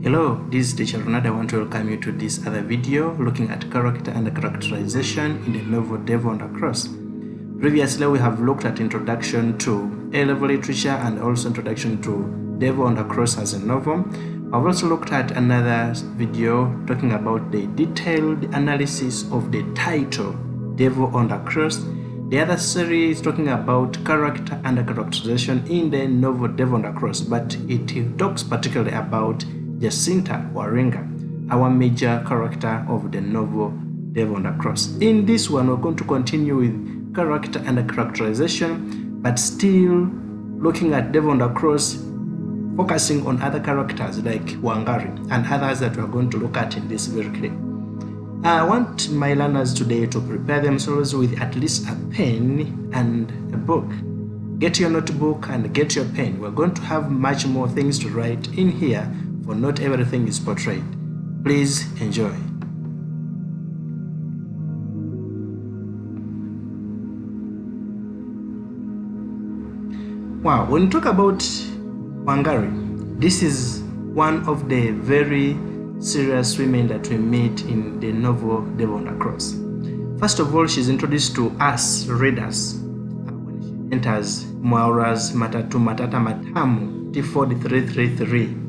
Hello, this is Teacher Ronald. I want to welcome you to this other video looking at character and characterization in the novel Devil on the Cross. Previously, we have looked at introduction to A-level literature and also introduction to Devil on the Cross as a novel. I've also looked at another video talking about the detailed analysis of the title Devil on the Cross. The other series talking about character and characterization in the novel Devil on the Cross, but it talks particularly about Jacinta Waringa, our major character of the novel Devil on the Cross. In this one, we're going to continue with character and characterization, but still looking at Devil on the Cross, focusing on other characters like Wangari and others that we're going to look at in this very clip. I want my learners today to prepare themselves with at least a pen and a book. Get your notebook and get your pen. We're going to have much more things to write in here, for not everything is portrayed. Please enjoy. Wow, when you talk about Wangari, this is one of the very serious women that we meet in the novel Devil on the Cross. First of all, she's introduced to us readers when she enters Mwaura's Matatu Matata Matamu T4333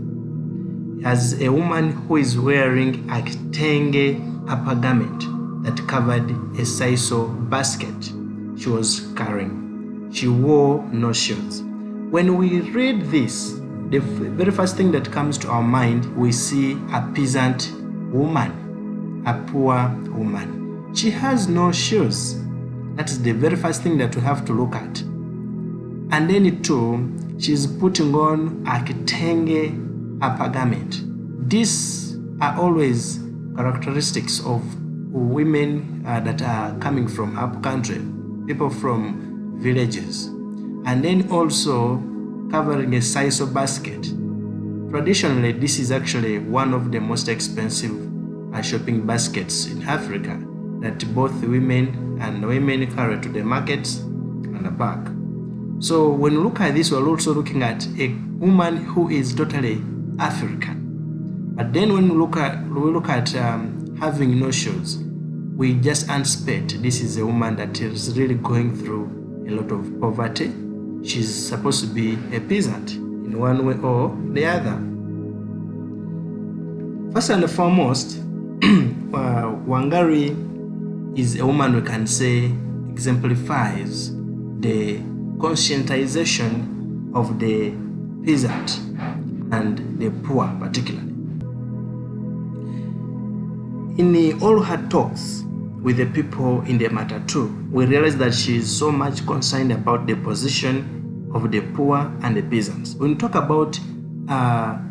as a woman who is wearing a kitenge upper garment that covered a sisal basket she was carrying. She wore no shoes. When we read this, the very first thing that comes to our mind, we see a peasant woman, a poor woman. She has no shoes. That is the very first thing that we have to look at. And then too, she's putting on a kitenge upper garment. These are always characteristics of women that are coming from up country, people from villages, and then also covering a sisal basket. Traditionally, this is actually one of the most expensive shopping baskets in Africa that both women carry to the markets and the back. So when we look at this, we're also looking at a woman who is totally African. But then when we look at having no shoes, we just anticipate this is a woman that is really going through a lot of poverty. She's supposed to be a peasant in one way or the other. First and foremost, Wangari is a woman we can say exemplifies the conscientization of the peasant and the poor particularly. In all her talks with the people in the Matatu, we realize that she is so much concerned about the position of the poor and the peasants. When we talk about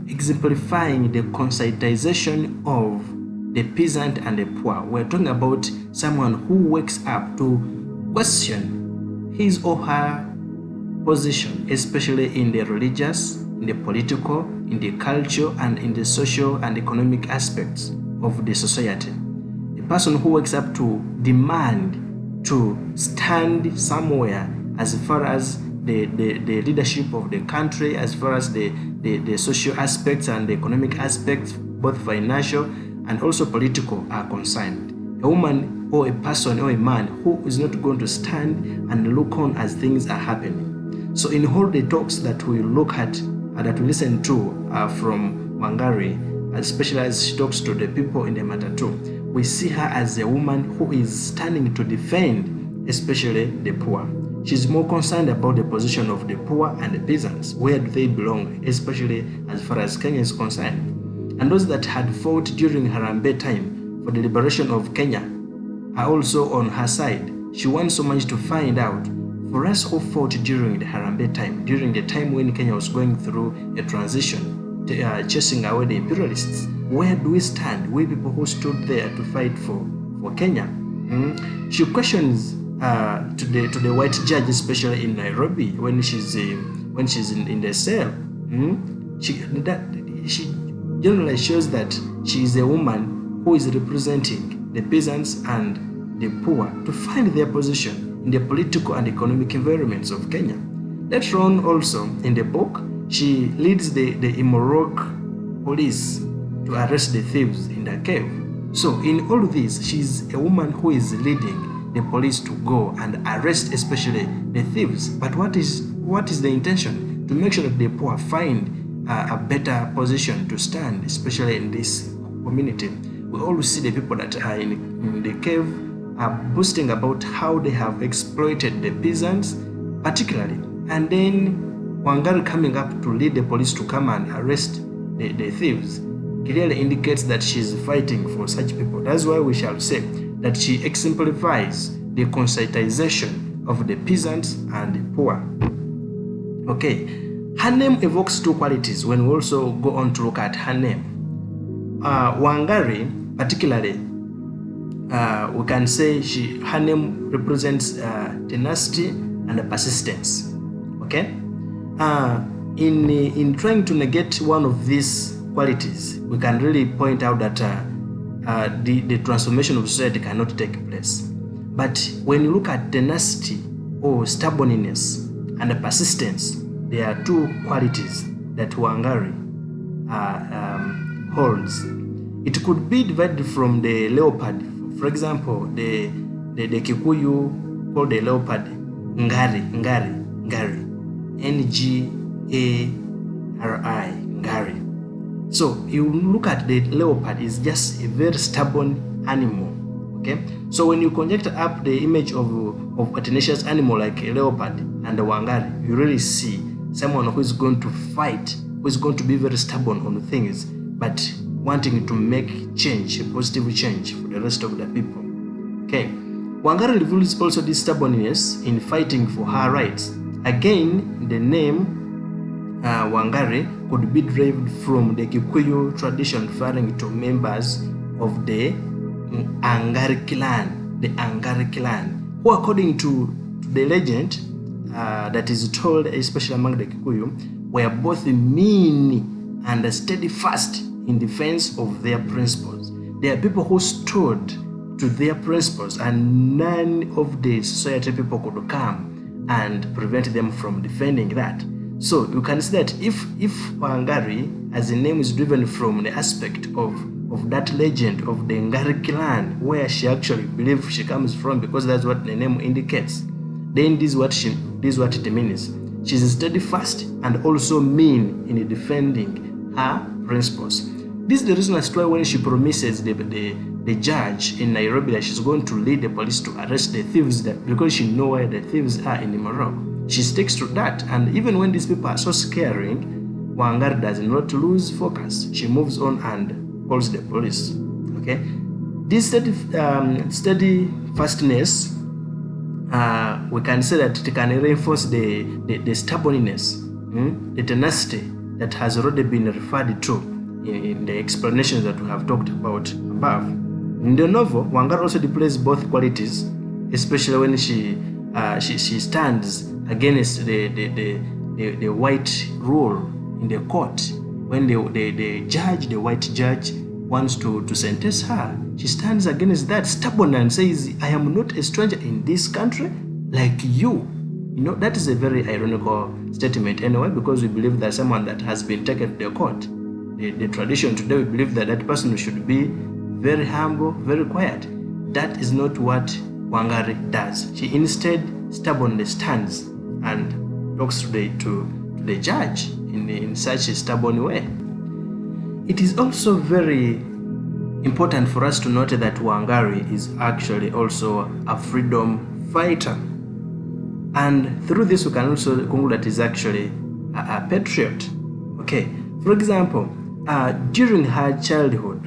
exemplifying the conscientization of the peasant and the poor, we're talking about someone who wakes up to question his or her position, especially in the religious, in the political, in the cultural, and in the social and economic aspects of the society. A person who wakes up to demand to stand somewhere as far as the leadership of the country, as far as the social aspects and the economic aspects, both financial and also political, are concerned. A woman or a person or a man who is not going to stand and look on as things are happening. So in all the talks that we look at, that we listen to from Wangari, especially as she talks to the people in the Matatu, we see her as a woman who is standing to defend especially the poor. She's more concerned about the position of the poor and the peasants. Where do they belong, especially as far as Kenya is concerned? And those that had fought during Harambee time for the liberation of Kenya are also on her side. She wants so much to find out, for us who fought during the Harambee time, during the time when Kenya was going through a transition, chasing away the imperialists, where do we stand? We people who stood there to fight for Kenya. She questions to the white judge, especially in Nairobi, when she's in the cell. She generally shows that she is a woman who is representing the peasants and the poor to find their position in the political and economic environments of Kenya. Later on, also in the book, she leads the Imorok police to arrest the thieves in the cave. So in all this, she's a woman who is leading the police to go and arrest especially the thieves. But what is the intention? To make sure that the poor find a better position to stand, especially in this community. We always see the people that are in the cave are boasting about how they have exploited the peasants particularly, and then Wangari coming up to lead the police to come and arrest the thieves clearly indicates that she's fighting for such people. That's why we shall say that she exemplifies the conscientization of the peasants and the poor. Okay, her name evokes two qualities when we also go on to look at her name. Wangari, particularly, we can say her name represents tenacity and persistence. Okay, in trying to negate one of these qualities, we can really point out that the transformation of society cannot take place. But when you look at tenacity or stubbornness and persistence, there are two qualities that Wangari holds. It could be divided from the leopard. For example, the Kikuyu called the leopard Ngari, Ngari, Ngari. So you look at the leopard, is just a very stubborn animal. Okay, so when you conject up the image of a tenacious animal like a leopard and a Wangari, you really see someone who is going to fight, who is going to be very stubborn on things, but wanting to make change, a positive change for the rest of the people. Okay, Wangari reveals also this stubbornness in fighting for her rights. Again, the name Wangari could be derived from the Kikuyu tradition referring to members of the Angari clan, who according to the legend that is told, especially among the Kikuyu, were both mean and steadfast in defense of their principles. They are people who stood to their principles, and none of the society people could come and prevent them from defending that. So you can see that if Wangari, as the name is driven from the aspect of that legend of the Ngari clan, where she actually believes she comes from, because that's what the name indicates, then this is what it means. She's steadfast and also mean in defending her principles. This is the reason as to why when she promises the judge in Nairobi that she's going to lead the police to arrest the thieves, because she knows where the thieves are in Imoro, she sticks to that. And even when these people are so scaring, Wangari does not lose focus. She moves on and calls the police. Okay, this steady fastness, we can say that it can reinforce the stubbornness, the tenacity that has already been referred to in the explanations that we have talked about above. In the novel, Wangari also displays both qualities, especially when she stands against the white rule in the court. When the white judge wants to sentence her, she stands against that stubborn and says, I am not a stranger in this country like you. You know, that is a very ironical statement anyway, because we believe that someone that has been taken to the court, the tradition today, we believe that that person should be very humble, very quiet. That is not what Wangari does. She instead stubbornly stands and talks to the judge in such a stubborn way. It is also very important for us to note that Wangari is actually also a freedom fighter. And through this, we can also conclude that he's actually a patriot. Okay, for example, during her childhood,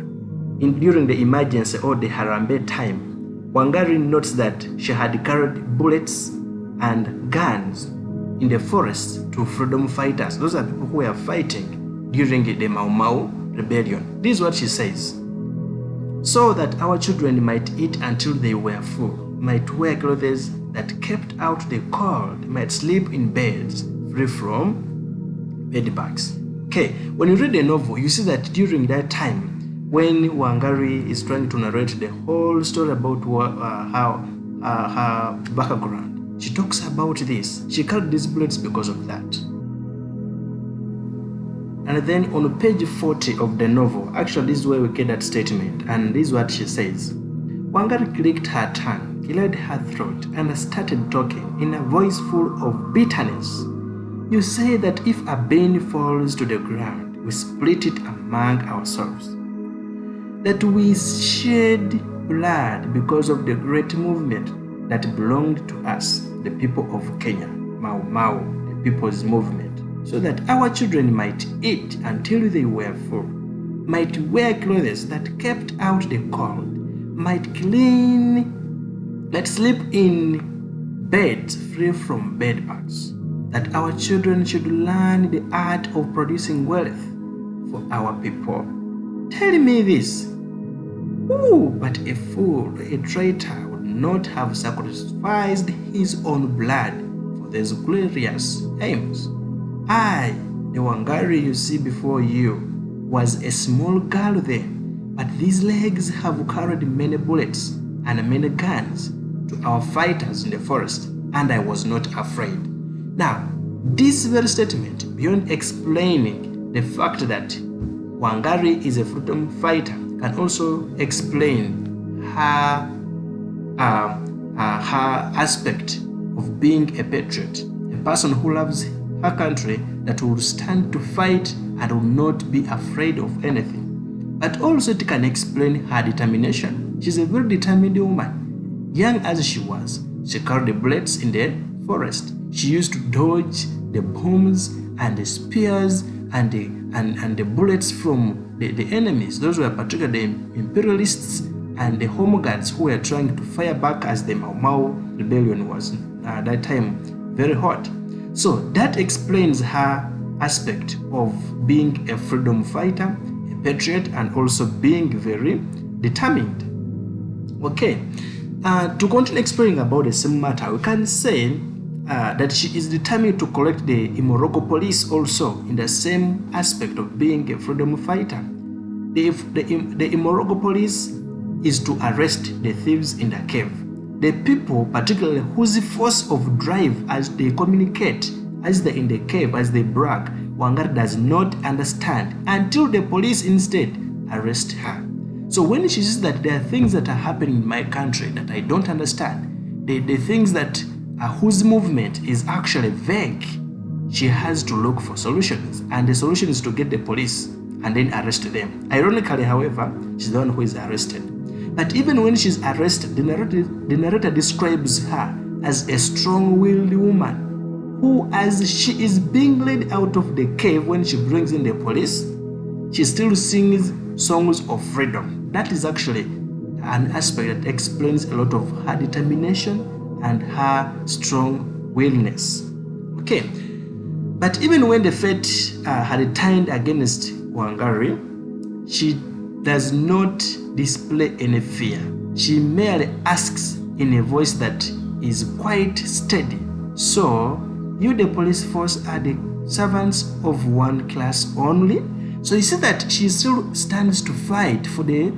during the emergency or the Harambee time, Wangari notes that she had carried bullets and guns in the forest to freedom fighters. Those are people who were fighting during the Mau Mau rebellion. This is what she says: so that our children might eat until they were full, might wear clothes that kept out the cold, might sleep in beds free from bedbugs. Okay, when you read the novel, you see that during that time, when Wangari is trying to narrate the whole story about her background, she talks about this. She carried these bullets because of that. And then on page 40 of the novel, actually this is where we get that statement, and this is what she says. Wangari clicked her tongue, cleared her throat, and started talking in a voice full of bitterness. You say that if a bean falls to the ground, we split it among ourselves. That we shed blood because of the great movement that belonged to us, the people of Kenya, Mau Mau, the people's movement, so that our children might eat until they were full, might wear clothes that kept out the cold, might sleep in beds free from bedbugs, that our children should learn the art of producing wealth for our people. Tell me this. Who but a fool, a traitor, would not have sacrificed his own blood for these glorious aims? I, the Wangari you see before you, was a small girl then, but these legs have carried many bullets and many guns to our fighters in the forest, and I was not afraid. Now, this very statement, beyond explaining the fact that Wangari is a freedom fighter, can also explain her aspect of being a patriot, a person who loves her country, that will stand to fight and will not be afraid of anything. But also it can explain her determination. She's a very determined woman. Young as she was, she carried the bullets in the forest. She used to dodge the bombs and the spears and the bullets from the enemies. Those were particularly the imperialists and the home guards who were trying to fire back as the Mau Mau rebellion was at that time very hot. So that explains her aspect of being a freedom fighter, a patriot, and also being very determined. Okay, to continue explaining about the same matter, we can say that she is determined to collect the Imoroko police also in the same aspect of being a freedom fighter. The Imoroko police is to arrest the thieves in the cave. The people, particularly whose force of drive as they communicate, as they're in the cave, as they brag, Wangari does not understand until the police instead arrest her. So when she says that there are things that are happening in my country that I don't understand, the things that whose movement is actually vague, she has to look for solutions, and the solution is to get the police and then arrest them. Ironically, however, she's the one who is arrested. But even when she's arrested, the narrator describes her as a strong-willed woman who, as she is being led out of the cave when she brings in the police, she still sings songs of freedom. That is actually an aspect that explains a lot of her determination and her strong willness. Okay, but even when the fate had turned against Wangari, she does not display any fear. She merely asks in a voice that is quite steady. So, you the police force are the servants of one class only? So you see that she still stands to fight for the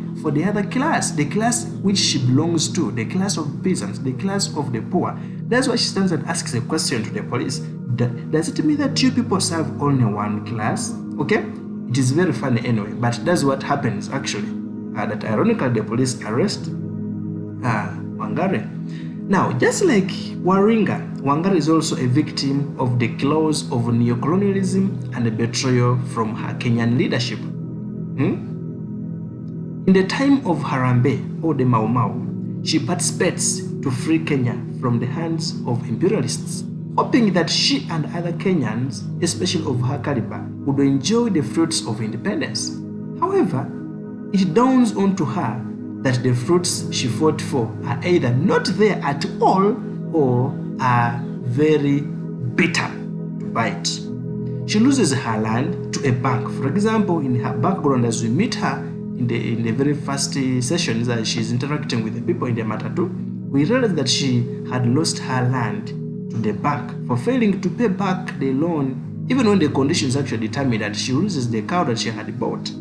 other class, the class which she belongs to, the class of peasants, the class of the poor. That's why she stands and asks a question to the police. Does it mean that you people serve only one class? Okay? It is very funny anyway, but that's what happens actually. That ironically the police arrest Wangari. Now, just like Waringa, Wangari is also a victim of the claws of neocolonialism and the betrayal from her Kenyan leadership. In the time of Harambee or the Mau Mau, she participates to free Kenya from the hands of imperialists, hoping that she and other Kenyans, especially of her caliber, would enjoy the fruits of independence. However, it dawns onto her that the fruits she fought for are either not there at all or are very bitter to bite. She loses her land to a bank. For example, in her background, as we meet her in the very first sessions as she's interacting with the people in the matatu, we realize that she had lost her land to the bank for failing to pay back the loan, even when the conditions actually determined that she loses the cow that she had bought.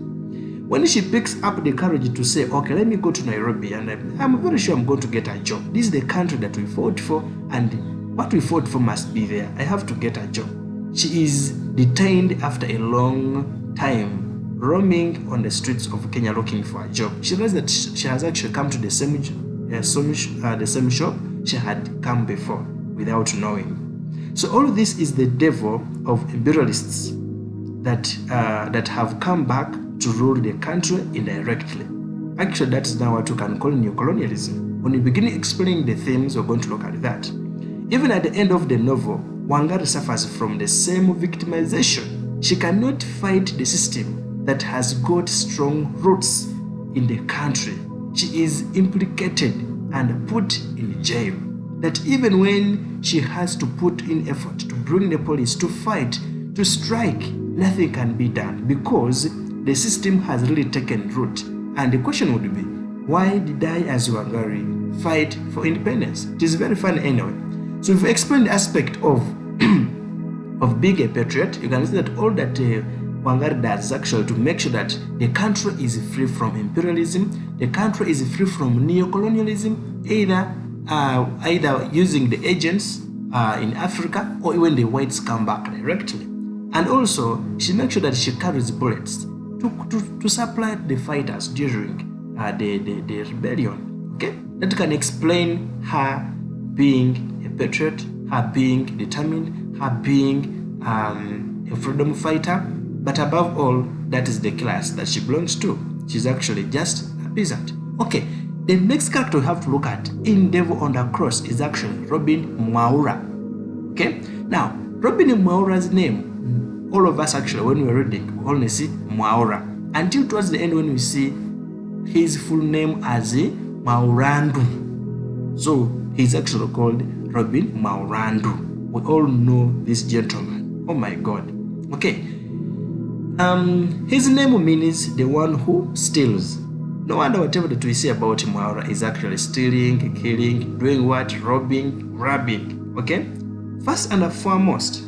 When she picks up the courage to say, okay, let me go to Nairobi and I'm very sure I'm going to get a job. This is the country that we fought for and what we fought for must be there. I have to get a job. She is detained after a long time roaming on the streets of Kenya looking for a job. She realized that she has actually come to the same shop she had come before without knowing. So all of this is the devil of imperialists that have come back to rule the country indirectly. Actually, that is now what you can call neo-colonialism. When we begin explaining the themes, we're going to look at that. Even at the end of the novel, Wangari suffers from the same victimization. She cannot fight the system that has got strong roots in the country. She is implicated and put in jail. That even when she has to put in effort to bring the police to fight, to strike, nothing can be done because the system has really taken root. And the question would be, why did I, as Wangari, fight for independence? It is very funny anyway. So if we explain the aspect of being a patriot, you can see that all that Wangari does is actually to make sure that the country is free from imperialism, the country is free from neo-colonialism, either using the agents in Africa or even the whites come back directly. And also, she makes sure that she carries bullets to supply the fighters during the rebellion. Okay, that can explain her being a patriot, her being determined, her being a freedom fighter, but above all, that is the class that she belongs to. She's actually just a peasant. Okay, the next character we have to look at in Devil on the Cross is actually Robin Mwaura. Okay, now Robin Mwaura's name, all of us actually when we're reading, we only see Mwaura until towards the end when we see his full name as Mwaurandu. So he's actually called Robin Mwaurandu. We all know this gentleman. Oh my God. Okay. His name means the one who steals. No wonder whatever that we say about Mwaura is actually stealing, killing, doing what? Robbing, grabbing. Okay? First and foremost,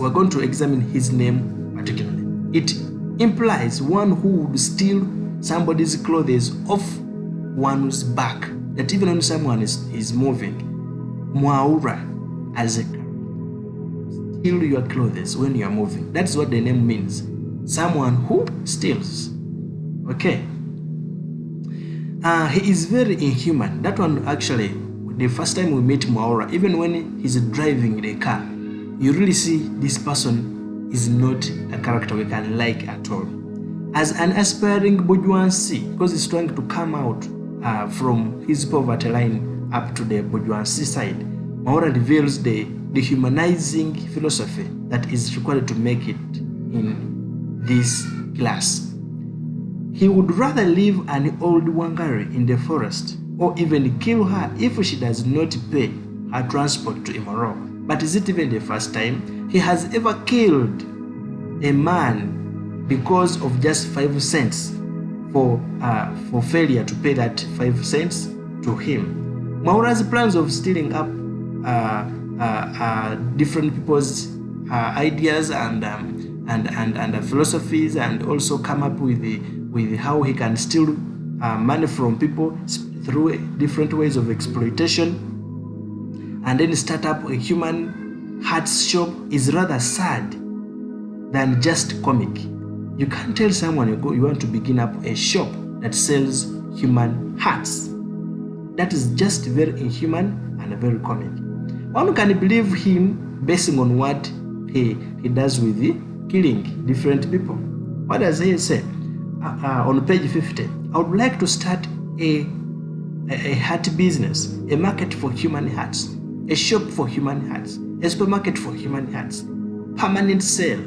we're going to examine his name particularly. It implies one who would steal somebody's clothes off one's back. That even when someone is moving, Mwaura as a steal your clothes when you are moving. That's what the name means. Someone who steals. Okay. He is very inhuman. That one actually, the first time we meet Mwaura, even when he's driving the car, you really see this person is not a character we can like at all. As an aspiring bourgeoisie, because he's trying to come out from his poverty line up to the bourgeoisie side, Mwaura reveals the humanizing philosophy that is required to make it in this class. He would rather leave an old Wangari in the forest or even kill her if she does not pay her transport to Imoro. But is it even the first time he has ever killed a man because of just 5 cents for failure to pay that 5 cents to him? Mwaura's plans of stealing up different people's ideas and philosophies, and also come up with how he can steal money from people through different ways of exploitation, and then start up a human hearts shop is rather sad than just comic. You can't tell someone you want to begin up a shop that sells human hearts. That is just very inhuman and very comic. One can believe him basing on what he does with the killing different people. What does he say? On page 50, I would like to start a heart business, a market for human hearts, a shop for human hearts, a supermarket for human hearts, permanent sale.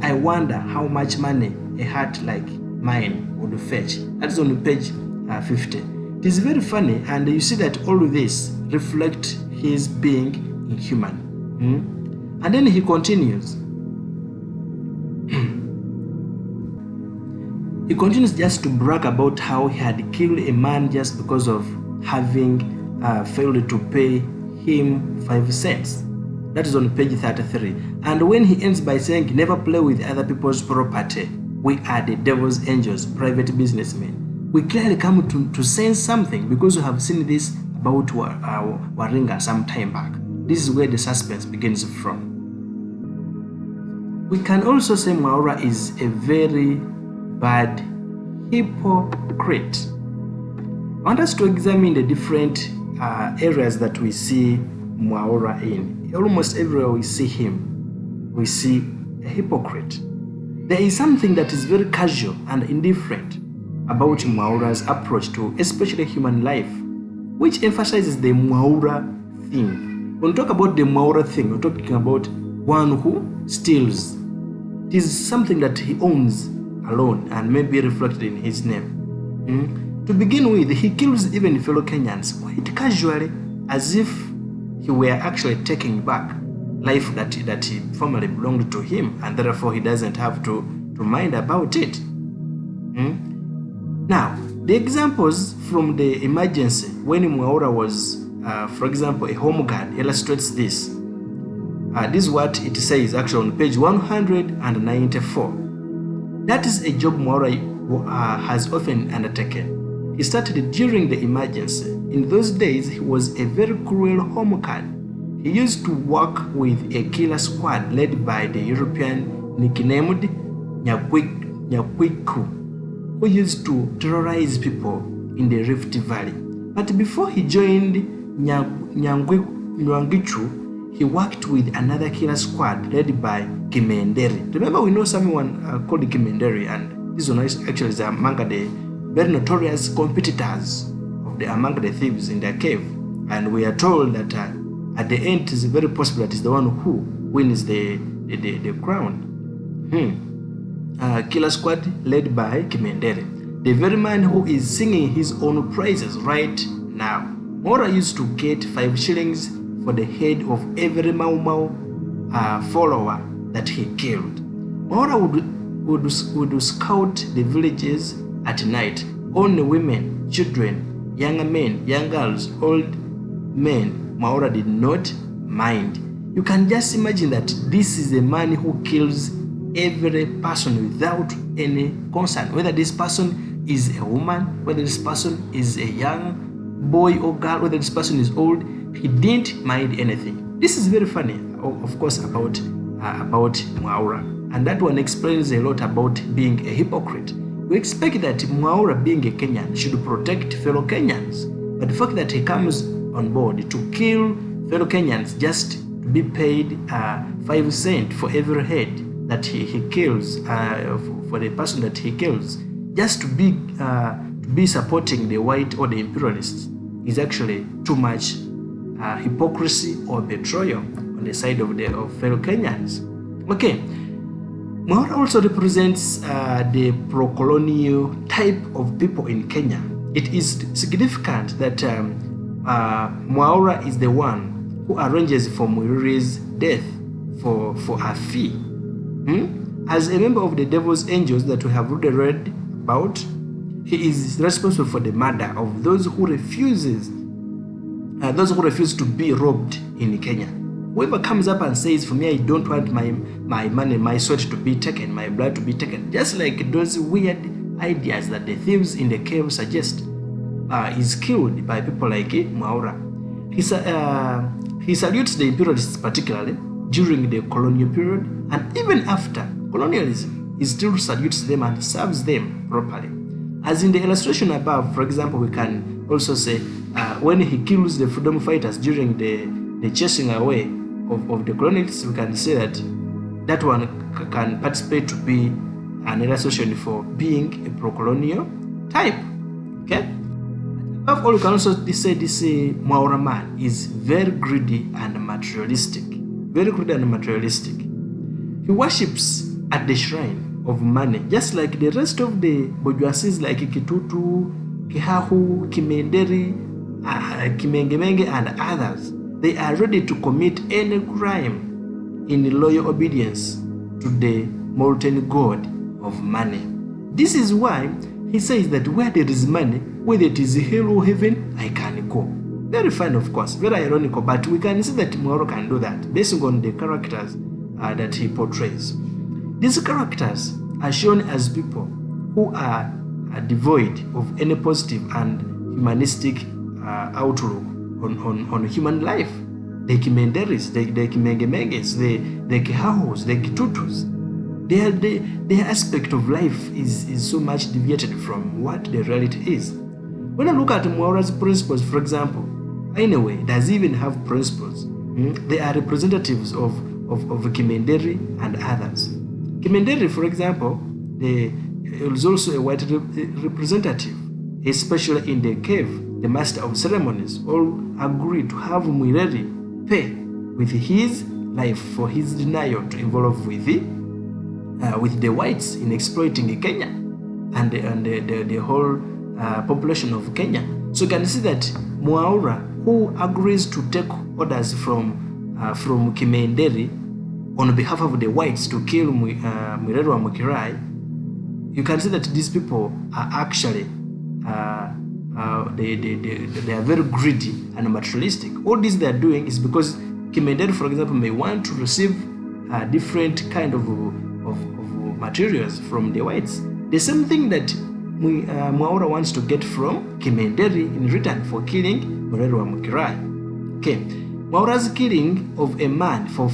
I wonder how much money a heart like mine would fetch. That's on page 50. It is very funny, and you see that all of this reflect his being inhuman. And then he continues. He continues just to brag about how he had killed a man just because of having failed to pay him 5 cents. That is on page 33. And when he ends by saying, never play with other people's property, we are the devil's angels, private businessmen, we clearly come to sense something, because we have seen this about Waringa some time back. This is where the suspense begins from. We can also say Mwaura is a very bad hypocrite. I want us to examine the different areas that we see Mwaura in. Almost everywhere we see him, we see a hypocrite. There is something that is very casual and indifferent about Mwaura's approach to especially human life, which emphasizes the Mwaura thing. When we talk about the Mwaura thing, we're talking about one who steals. It is something that he owns alone and may be reflected in his name. To begin with, he kills even fellow Kenyans quite casually, as if he were actually taking back life that he formerly belonged to him, and therefore he doesn't have to mind about it. Now, the examples from the emergency when Mwaura was, for example, a home guard illustrates this. This is what it says actually on page 194. That is a job Mwaura has often undertaken. He started during the emergency. In those days, he was a very cruel home guard. He used to work with a killer squad led by the European nicknamed Nyakwiku, who used to terrorize people in the Rift Valley. But before he joined Nyangwichu, he worked with another killer squad led by Kimenderi. Remember, we know someone called Kimenderi, and this one actually is among the very notorious competitors of among the thieves in their cave. And we are told that at the end, it is very possible that is the one who wins the crown. Killer squad led by Kimendere, the very man who is singing his own praises right now. Mwaura used to get 5 shillings for the head of every Mau Mau follower that he killed. Mwaura would scout the villages at night. Only women, children, younger men, young girls, old men, Mwaura did not mind. You can just imagine that this is a man who kills every person without any concern, whether this person is a woman, whether this person is a young boy or girl, whether this person is old. He didn't mind anything. This is very funny, of course, about Mwaura, and that one explains a lot about being a hypocrite. We expect that Mwaura, being a Kenyan, should protect fellow Kenyans, but the fact that he comes on board to kill fellow Kenyans just to be paid 5 cents for every head that he kills, for the person that he kills, just to be supporting the white or the imperialists, is actually too much hypocrisy or betrayal on the side of fellow Kenyans. Okay, Mwaura also represents the pro-colonial type of people in Kenya. It is significant that Mwaura is the one who arranges for Mwireri's death for a fee. As a member of the Devil's Angels that we have already read about, he is responsible for the murder of those who refuse to be robbed in Kenya. Whoever comes up and says, for me, I don't want my money, my sweat to be taken, my blood to be taken, just like those weird ideas that the thieves in the cave suggest, is killed by people like Mwaura. He salutes the imperialists particularly during the colonial period, and even after colonialism, he still salutes them and serves them properly. As in the illustration above, for example, we can also say when he kills the freedom fighters during the chasing away of the colonialists, we can say that one can participate to be an illustration for being a pro-colonial type. Okay. Above all, we can also say this Mwaura man is very greedy and materialistic. Very greedy and materialistic. He worships at the shrine of money, just like the rest of the bourgeoisies like Kitutu, Kihahu, Kimenderi, Kimengemenge, and others. They are ready to commit any crime in loyal obedience to the molten god of money. This is why he says that where there is money, whether it is hell or heaven, I can go. Very fine, of course, very ironical, but we can see that Mwaura can do that based on the characters that he portrays. These characters are shown as people who are devoid of any positive and humanistic outlook on human life. The Kimenderis, the Kimengemenges, the Kihahos, the Kitutus, Their aspect of life is so much deviated from what the reality is. When I look at Mwaura's principles, for example, anyway, does he even have principles? They are representatives of Kimenderi and others. Kimenderi, for example, is also a white representative, especially in the cave. The master of ceremonies all agreed to have Mwireri pay with his life for his denial to involve with the whites in exploiting Kenya and the whole population of Kenya. So you can see that Mwaura, who agrees to take orders from Kimenderi on behalf of the whites to kill Mwireri and Mukiraai, you can see that these people are actually they are very greedy and materialistic. All this they are doing is because Kimenderi, for example, may want to receive different kind of materials from the whites. The same thing that Mwaura wants to get from Kimenderi in return for killing Mwireri and Mukiraai. Okay, Mwaura's killing of a man for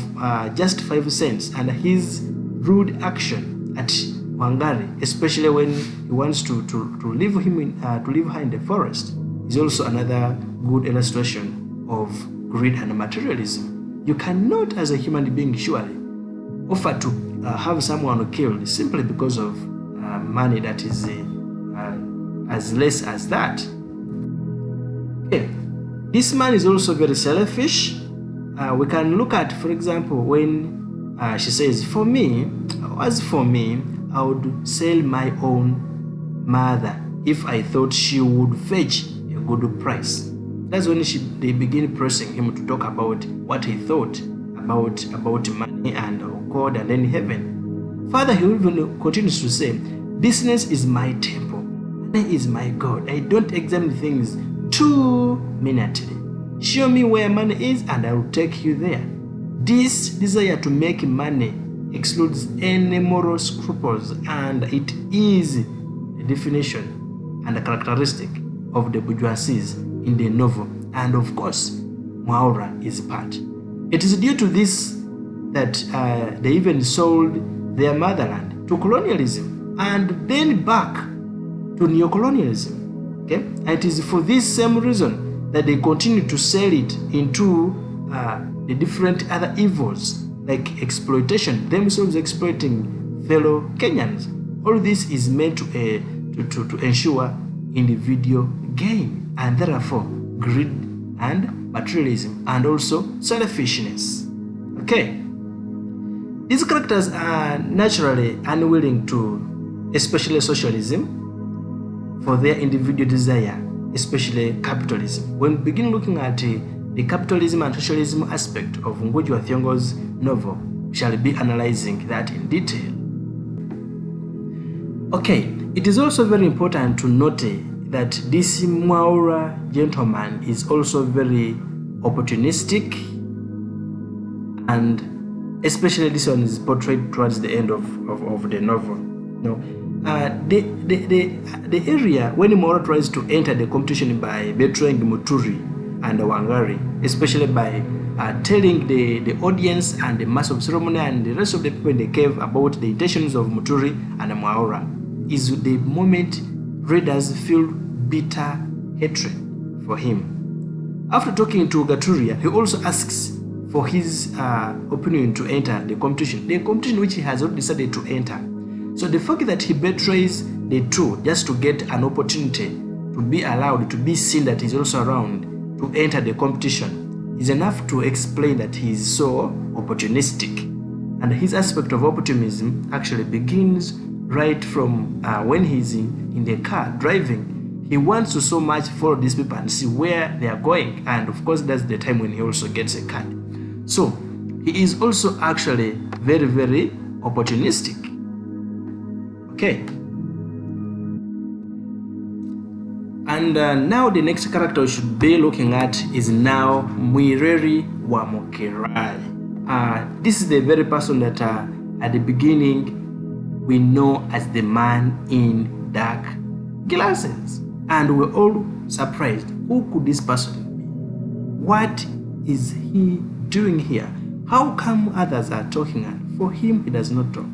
just 5 cents and his rude action at Wangari, especially when he wants to leave her in the forest, is also another good illustration of greed and materialism. You cannot, as a human being, surely offer to have someone killed simply because of money that is as less as that. Okay. This man is also very selfish. We can look at, for example, when she says, as for me, I would sell my own mother if I thought she would fetch a good price. That's when they begin pressing him to talk about what he thought about money and God and then heaven. Further, he even continues to say, business is my temple, money is my God. I don't examine things too minutely. Show me where money is and I will take you there. This desire to make money excludes any moral scruples, and it is the definition and the characteristic of the bourgeoisies in the novel, and of course Mwaura is part. It is due to this that they even sold their motherland to colonialism and then back to neocolonialism. Okay, and it is for this same reason that they continue to sell it into the different other evils like exploitation, themselves exploiting fellow Kenyans. All this is meant to ensure individual gain and therefore greed and materialism and also selfishness. Okay, these characters are naturally unwilling to, especially socialism, for their individual desire, especially capitalism. When we begin looking at the capitalism and socialism aspect of Ngugi wa Thiong'o's novel, we shall be analyzing that in detail. Okay, it is also very important to note that this Mwaura gentleman is also very opportunistic, and especially this one is portrayed towards the end of the novel. The area when Mwaura tries to enter the competition by betraying Muturi and Wangari, especially by telling the audience and the master of ceremony and the rest of the people in the cave about the intentions of Muturi and Mwaura, is the moment readers feel bitter hatred for him. After talking to Gaturia, he also asks for his opinion to enter the competition which he has already decided to enter. So the fact that he betrays the two just to get an opportunity to be allowed to be seen that he's also around to enter the competition is enough to explain that he is so opportunistic. And his aspect of opportunism actually begins right from when he's in the car driving. He wants to so much follow these people and see where they are going, and of course that's the time when he also gets a card. So he is also actually very, very opportunistic. Okay. And now the next character we should be looking at is now Mwireri wa Mukiraai. This is the very person that at the beginning we know as the man in dark glasses. And we're all surprised. Who could this person be? What is he doing here? How come others are talking and for him he does not talk?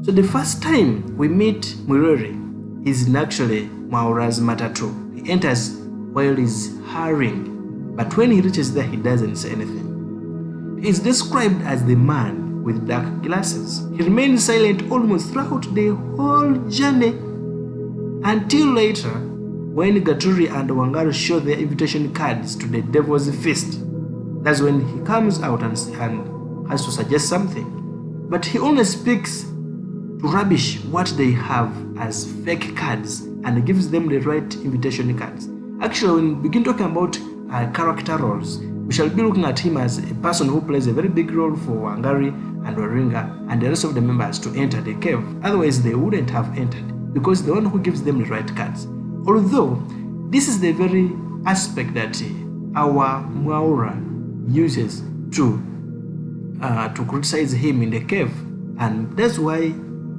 So the first time we meet Mwireri is in actually Mwaura's matatu. He enters while he's hurrying, but when he reaches there, he doesn't say anything. He is described as the man with dark glasses. He remains silent almost throughout the whole journey until later, when Gaturi and Wangari show their invitation cards to the devil's feast. That's when he comes out and has to suggest something. But he only speaks to rubbish what they have as fake cards and gives them the right invitation cards. Actually, when we begin talking about character roles, we shall be looking at him as a person who plays a very big role for Wangari and Waringa and the rest of the members to enter the cave. Otherwise, they wouldn't have entered because the one who gives them the right cards. Although, this is the very aspect that our Mwaura uses to criticize him in the cave, and that's why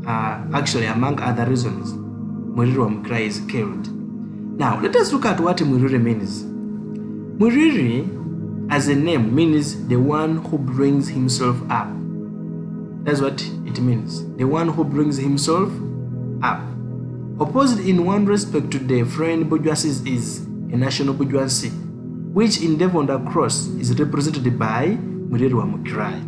actually, among other reasons, Mukira is killed. Now, let us look at what Mwireri means. Mwireri, as a name, means the one who brings himself up. That's what it means. The one who brings himself up. Opposed in one respect to the foreign bourgeoisie is a national bourgeoisie, which in Devon Cross is represented by Mukiraai.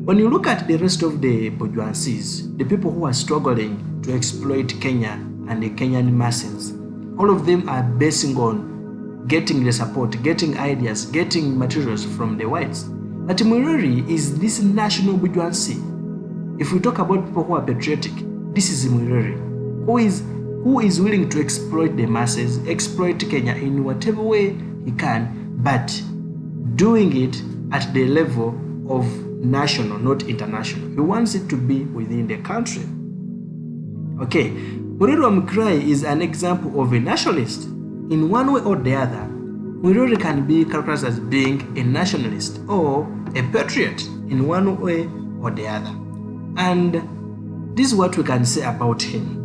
When you look at the rest of the bourgeoisies, the people who are struggling to exploit Kenya and the Kenyan masses, all of them are basing on getting the support, getting ideas, getting materials from the whites. But Mwireri is this national bourgeoisie. If we talk about people who are patriotic, this is Mwireri, who is willing to exploit the masses, exploit Kenya in whatever way he can, but doing it at the level of national, not international. He wants it to be within the country. Okay, Mukiraai is an example of a nationalist. In one way or the other, Mwireri can be characterized as being a nationalist or a patriot in one way or the other. And this is what we can say about him.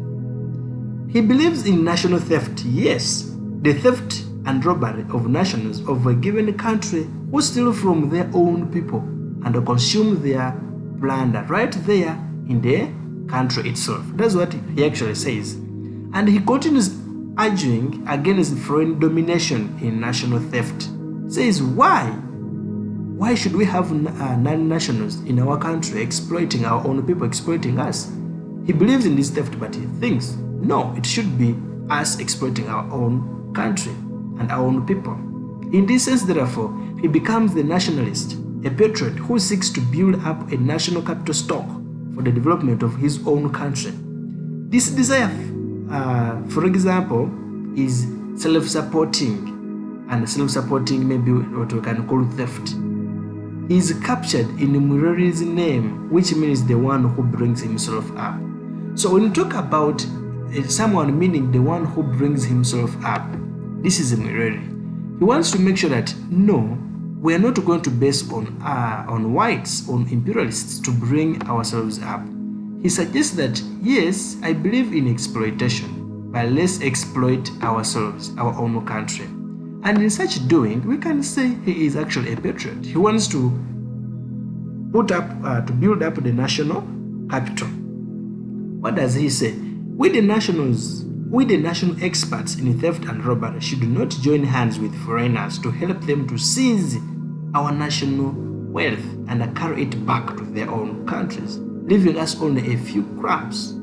He believes in national theft, yes, the theft and robbery of nationals of a given country who steal from their own people and consume their plunder right there in the country itself. That's what he actually says. And he continues arguing against foreign domination in national theft. Says, why? Why should we have non-nationals in our country exploiting our own people, exploiting us? He believes in this theft, but he thinks, no, it should be us exploiting our own country and our own people. In this sense, therefore, he becomes the nationalist, a patriot who seeks to build up a national capital stock for the development of his own country. This desire, for example, is self-supporting, and self-supporting may be what we can call theft. He is captured in Mwireri's name, which means the one who brings himself up. So when you talk about someone meaning the one who brings himself up, this is Mwireri. He wants to make sure that no, we are not going to base on whites, on imperialists to bring ourselves up. He suggests that yes, I believe in exploitation, but let's exploit ourselves, our own country. And in such doing, we can say he is actually a patriot. He wants to build up the national capital. What does he say? We the national experts in theft and robbery should not join hands with foreigners to help them to seize our national wealth and carry it back to their own countries, leaving us only a few crumbs,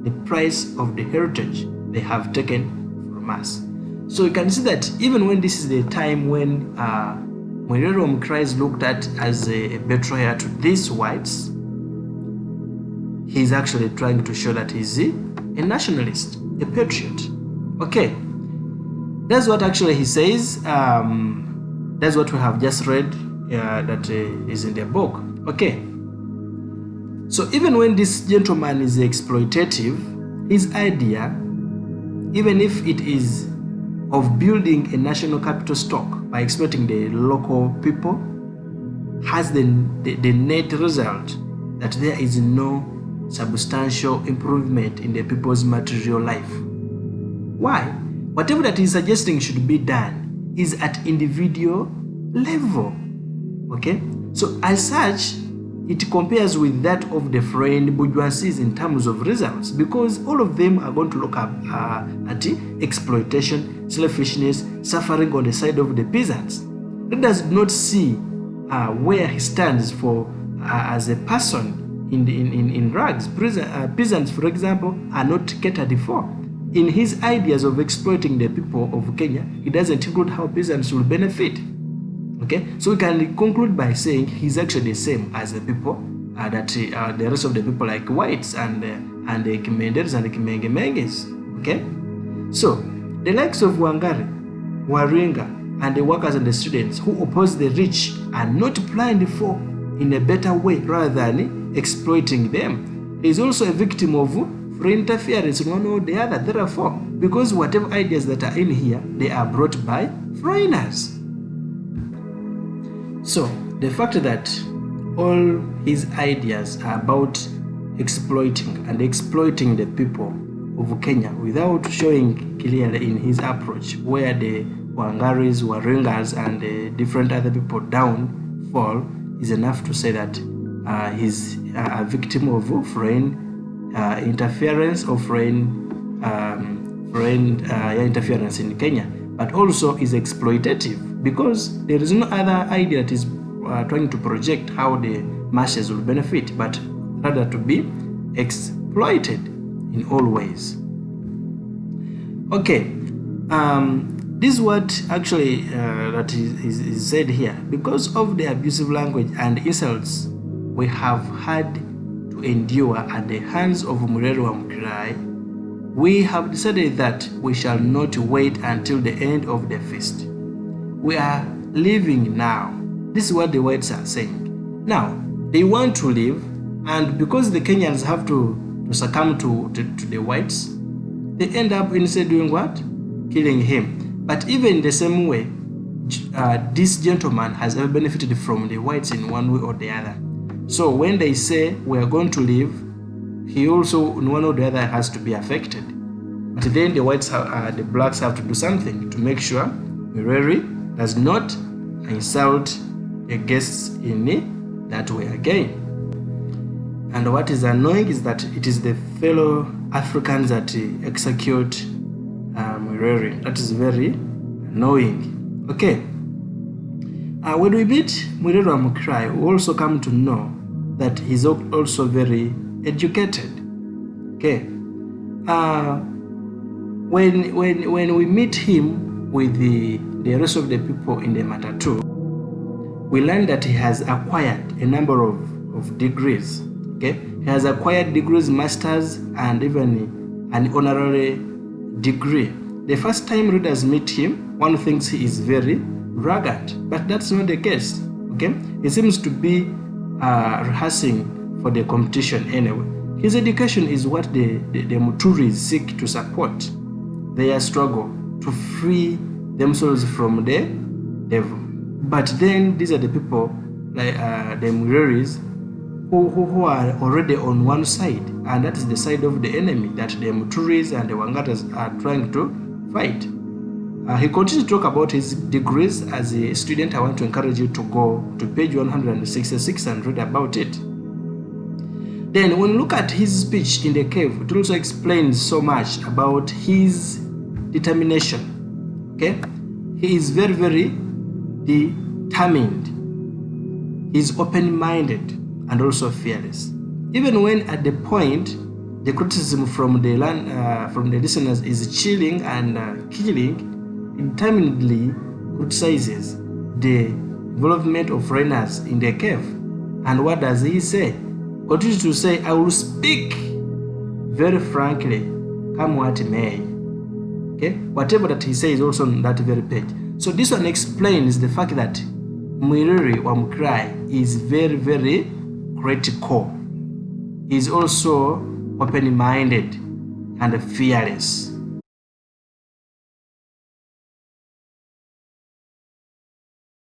the price of the heritage they have taken from us. So you can see that even when this is the time when Mukira is looked at as a betrayer to these whites, he's actually trying to show that he's a nationalist, a patriot. Okay, that's what actually he says. That's what we have just read that is in the book. Okay, so even when this gentleman is exploitative, his idea, even if it is of building a national capital stock by exploiting the local people, has the net result that there is no substantial improvement in the people's material life. Why? Whatever that he's suggesting should be done is at individual level. Okay? So as such, it compares with that of the foreign bourgeoisies in terms of results, because all of them are going to look up at exploitation, selfishness, suffering on the side of the peasants. Let us not see where he stands for as a person in rags. Peasants, for example, are not catered for. In his ideas of exploiting the people of Kenya, he doesn't include how peasants will benefit. Okay, so we can conclude by saying he's actually the same as the people that the rest of the people, like whites and the Kimenders and the Kimengemenges. Okay, so the likes of Wangari, Waringa, and the workers and the students who oppose the rich are not planned for in a better way rather than exploiting them. He is also a victim of foreign interference in one or the other, therefore, because whatever ideas that are in here, they are brought by foreigners. So the fact that all his ideas are about exploiting the people of Kenya without showing clearly in his approach where the Wangaris, Waringas, and the different other people down fall is enough to say that he's a victim of foreign interference or foreign interference in Kenya, but also is exploitative, because there is no other idea that is trying to project how the masses will benefit, but rather to be exploited in all ways. Okay, this is what actually that is said here. Because of the abusive language and insults we have had to endure at the hands of Mwireri and Mukiraai, we have decided that we shall not wait until the end of the feast. We are leaving now. This is what the whites are saying. Now, they want to leave, and because the Kenyans have to succumb to the whites, they end up instead doing what? Killing him. But even in the same way, this gentleman has ever benefited from the whites in one way or the other. So when they say we are going to leave, he also in one or the other has to be affected. But then the whites the blacks have to do something to make sure Mwireri does not insult the guests in that way again. And what is annoying is that it is the fellow Africans that execute Mwireri. That is very annoying. Okay. When we meet Mwireri and Mukiraai, we also come to know that he's also very educated. Okay. When we meet him with the rest of the people in the Matatu, we learn that he has acquired a number of degrees. Okay, he has acquired degrees, masters, and even an honorary degree. The first time readers meet him, one thinks he is very rugged, but that's not the case. Okay, he seems to be rehearsing for the competition anyway. His education is what the Muturis seek to support their struggle to free themselves from the devil. But then these are the people like the Mwireris who are already on one side, and that is the side of the enemy that the Muturis and the Wangatas are trying to fight. He continues to talk about his degrees. As a student, I want to encourage you to go to page 166 and read about it. Then when you look at his speech in the cave, it also explains so much about his determination. Okay, he is very, very determined. He's open-minded and also fearless. Even when at the point the criticism from the listeners is chilling and killing, he determinedly criticizes the involvement of foreigners in the cave. And what does he say? Continues to say, I will speak very frankly, come what may. Okay, whatever that he says also on that very page. So this one explains the fact that Mwireri or Mukiraai is very, very critical. He is also open-minded and fearless.